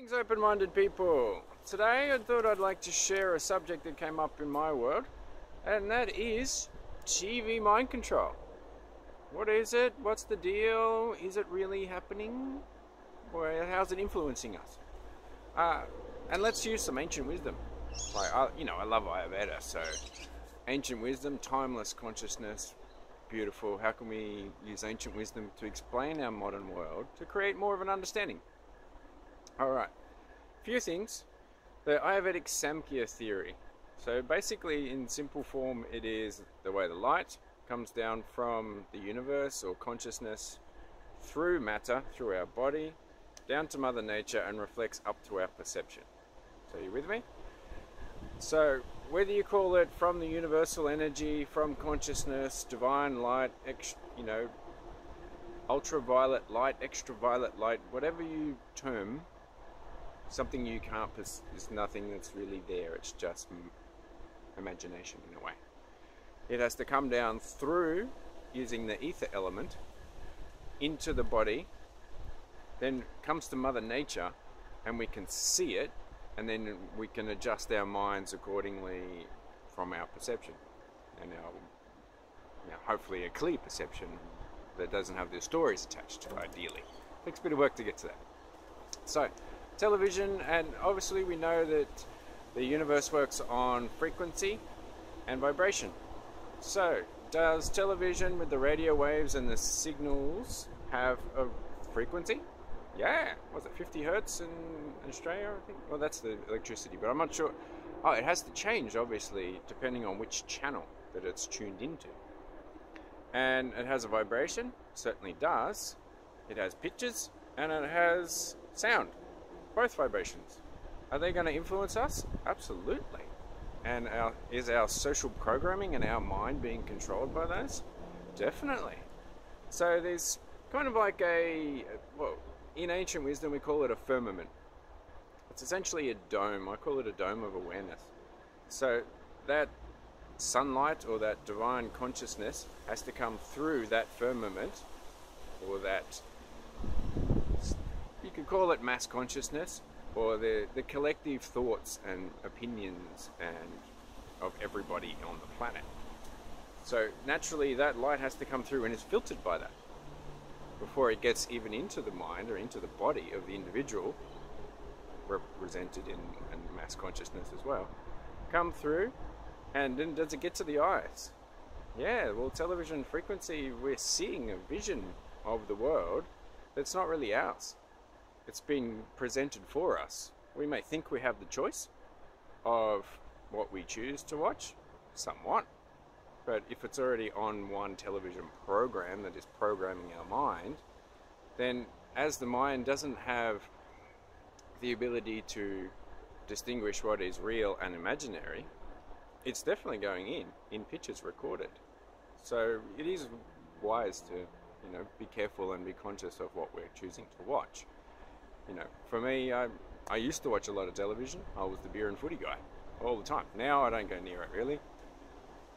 Greetings, open-minded people. Today I thought I'd like to share a subject that came up in my world, and that is TV mind control. What is it? What's the deal? Is it really happening? Or how's it influencing us? And let's use some ancient wisdom. I love Ayurveda, so ancient wisdom, timeless consciousness, beautiful. How can we use ancient wisdom to explain our modern world to create more of an understanding? Alright, few things. The Ayurvedic Samkhya theory. So basically, in simple form, it is the way the light comes down from the universe or consciousness through matter, through our body, down to Mother Nature and reflects up to our perception. So you with me? So whether you call it from the universal energy, from consciousness, divine light, ultraviolet light, extraviolet light, whatever you term, something you can't, is nothing that's really there, it's just imagination in a way. It has to come down through, using the ether element, into the body, then comes to Mother Nature, and we can see it, and then we can adjust our minds accordingly from our perception, and our, hopefully a clear perception that doesn't have the stories attached to it, ideally. Takes a bit of work to get to that. So, television, and obviously we know that the universe works on frequency and vibration. So, does television with the radio waves and the signals have a frequency? Yeah, was it 50 hertz in Australia, I think? Well, that's the electricity, but I'm not sure. Oh, it has to change, obviously, depending on which channel that it's tuned into. And it has a vibration, certainly does. It has pitches, and it has sound. Both vibrations. Are they going to influence us? Absolutely. And is our social programming and our mind being controlled by those? Definitely. So there's kind of like in ancient wisdom we call it a firmament. It's essentially a dome. I call it a dome of awareness. So that sunlight or that divine consciousness has to come through that firmament, or that, you could call it mass consciousness, or the collective thoughts and opinions of everybody on the planet. So naturally that light has to come through and is filtered by that before it gets even into the mind or into the body of the individual, represented in mass consciousness as well. Come through, and then does it get to the eyes? Yeah, well, television frequency, we're seeing a vision of the world that's not really ours. It's been presented for us. We may think we have the choice of what we choose to watch, somewhat, but if it's already on one television program that is programming our mind, then as the mind doesn't have the ability to distinguish what is real and imaginary, it's definitely going in pitches recorded. So it is wise to, be careful and be conscious of what we're choosing to watch. For me, I used to watch a lot of television. I was the beer and footy guy all the time. Now I don't go near it really.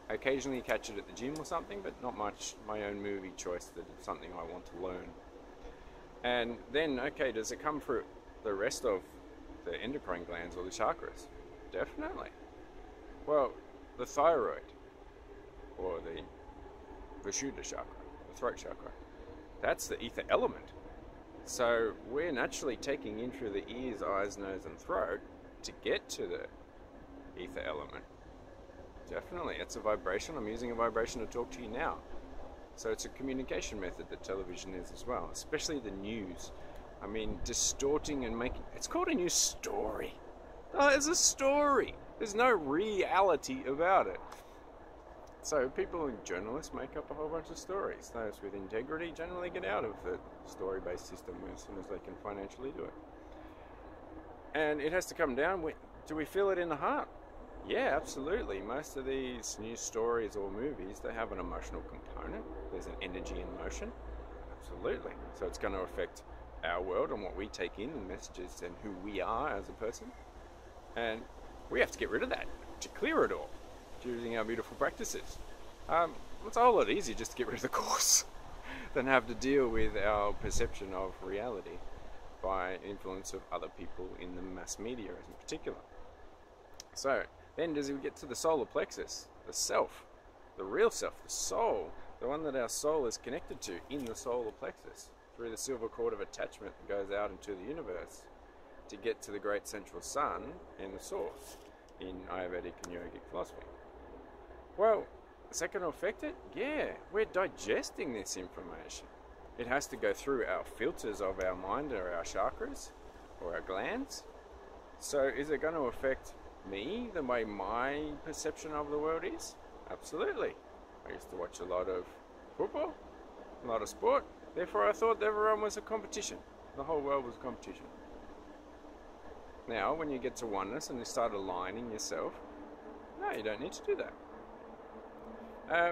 I occasionally catch it at the gym or something, but not much. My own movie choice, that it's something I want to learn. And then, okay, does it come through the rest of the endocrine glands or the chakras? Definitely. Well, the thyroid, or the Vishuddha chakra, the throat chakra, that's the ether element. So we're naturally taking in through the ears, eyes, nose and throat to get to the ether element. Definitely, it's a vibration. I'm using a vibration to talk to you now. So it's a communication method that television is as well, especially the news. I mean, distorting and making, it's called a news story. Oh, it's a story. There's no reality about it. So people and journalists make up a whole bunch of stories. Those with integrity generally get out of the story-based system as soon as they can financially do it. And it has to come down. Do we feel it in the heart? Yeah, absolutely. Most of these news stories or movies, they have an emotional component. There's an energy in motion. Absolutely. So it's going to affect our world and what we take in, and messages, and who we are as a person. And we have to get rid of that to clear it all using our beautiful practices. It's a whole lot easier just to get rid of the course than have to deal with our perception of reality. by influence of other people in the mass media in particular. So then does we get to the solar plexus, the self, the real self, the soul, the one that our soul is connected to in the solar plexus through the silver cord of attachment that goes out into the universe to get to the great central sun and the source in Ayurvedic and yogic philosophy. Well, is that going to affect it? Yeah, we're digesting this information. It has to go through our filters of our mind or our chakras or our glands. So is it going to affect me, the way my perception of the world is? Absolutely. I used to watch a lot of football, a lot of sport. Therefore I thought everyone was a competition. The whole world was a competition. Now, when you get to oneness and you start aligning yourself, no, you don't need to do that.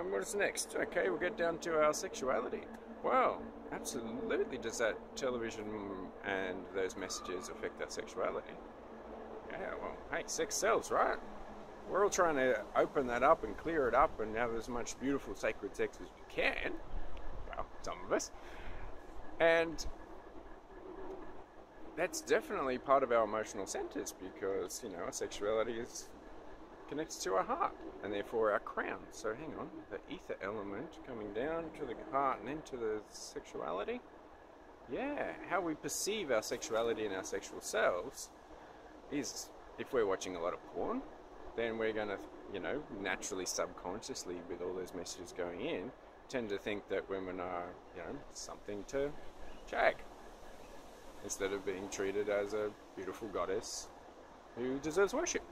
What is next? Okay, we'll get down to our sexuality. Well, absolutely does that television and those messages affect our sexuality? Yeah, well, hey, sex sells, right? We're all trying to open that up and clear it up and have as much beautiful sacred sex as we can. Well, some of us. And that's definitely part of our emotional centers because, you know, our sexuality is connects to our heart and therefore our crown. So hang on, the ether element coming down to the heart and into the sexuality. Yeah, how we perceive our sexuality and our sexual selves is, if we're watching a lot of porn, then we're going to, you know, naturally, subconsciously, with all those messages going in, tend to think that women are, you know, something to jag, instead of being treated as a beautiful goddess who deserves worship.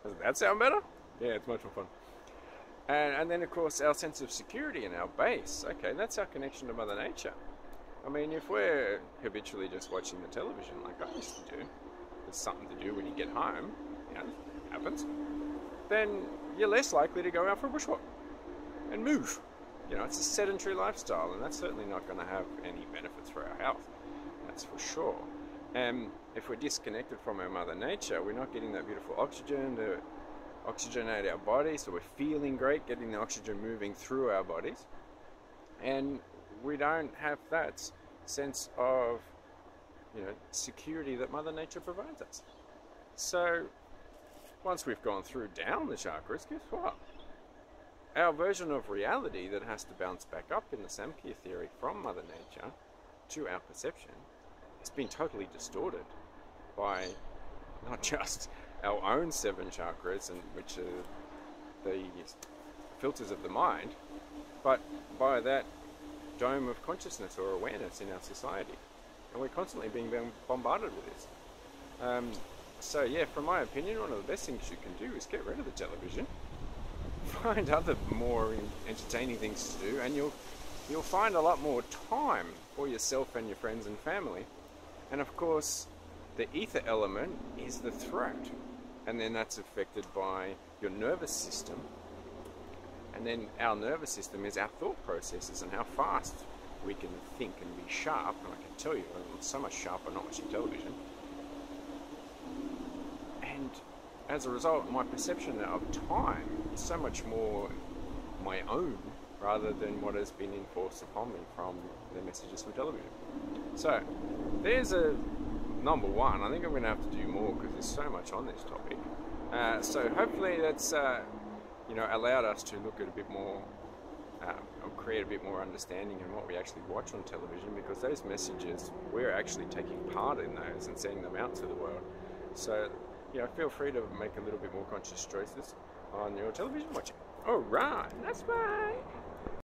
Doesn't that sound better? Yeah, it's much more fun. And then, of course, our sense of security and our base. Okay, that's our connection to Mother Nature. I mean, if we're habitually just watching the television like I used to do, there's something to do when you get home, you know, it happens, then you're less likely to go out for a bushwalk and move. You know, it's a sedentary lifestyle, and that's certainly not going to have any benefits for our health. That's for sure. And if we're disconnected from our Mother Nature, we're not getting that beautiful oxygen to oxygenate our body, so we're feeling great, getting the oxygen moving through our bodies. And we don't have that sense of, you know, security that Mother Nature provides us. So once we've gone through down the chakras, guess what? Our version of reality that has to bounce back up in the Samkhya theory from Mother Nature to our perception has been totally distorted by not just our own 7 chakras, and which are the filters of the mind, but by that dome of consciousness or awareness in our society. And we're constantly being bombarded with this. So yeah, from my opinion, one of the best things you can do is get rid of the television. Find other more entertaining things to do, and you'll find a lot more time for yourself and your friends and family. And of course, the ether element is the throat, and then that's affected by your nervous system. And then our nervous system is our thought processes and how fast we can think and be sharp. And I can tell you, I'm so much sharper not watching television. And as a result, my perception of time is so much more my own rather than what has been enforced upon me from the messages from television. So there's a number one. I think I'm going to have to do more because there's so much on this topic. So hopefully that's you know, allowed us to look at a bit more, or create a bit more understanding in what we actually watch on television, because those messages, we're actually taking part in those and sending them out to the world. So, you know, feel free to make a little bit more conscious choices on your television watching. Alright, that's bye!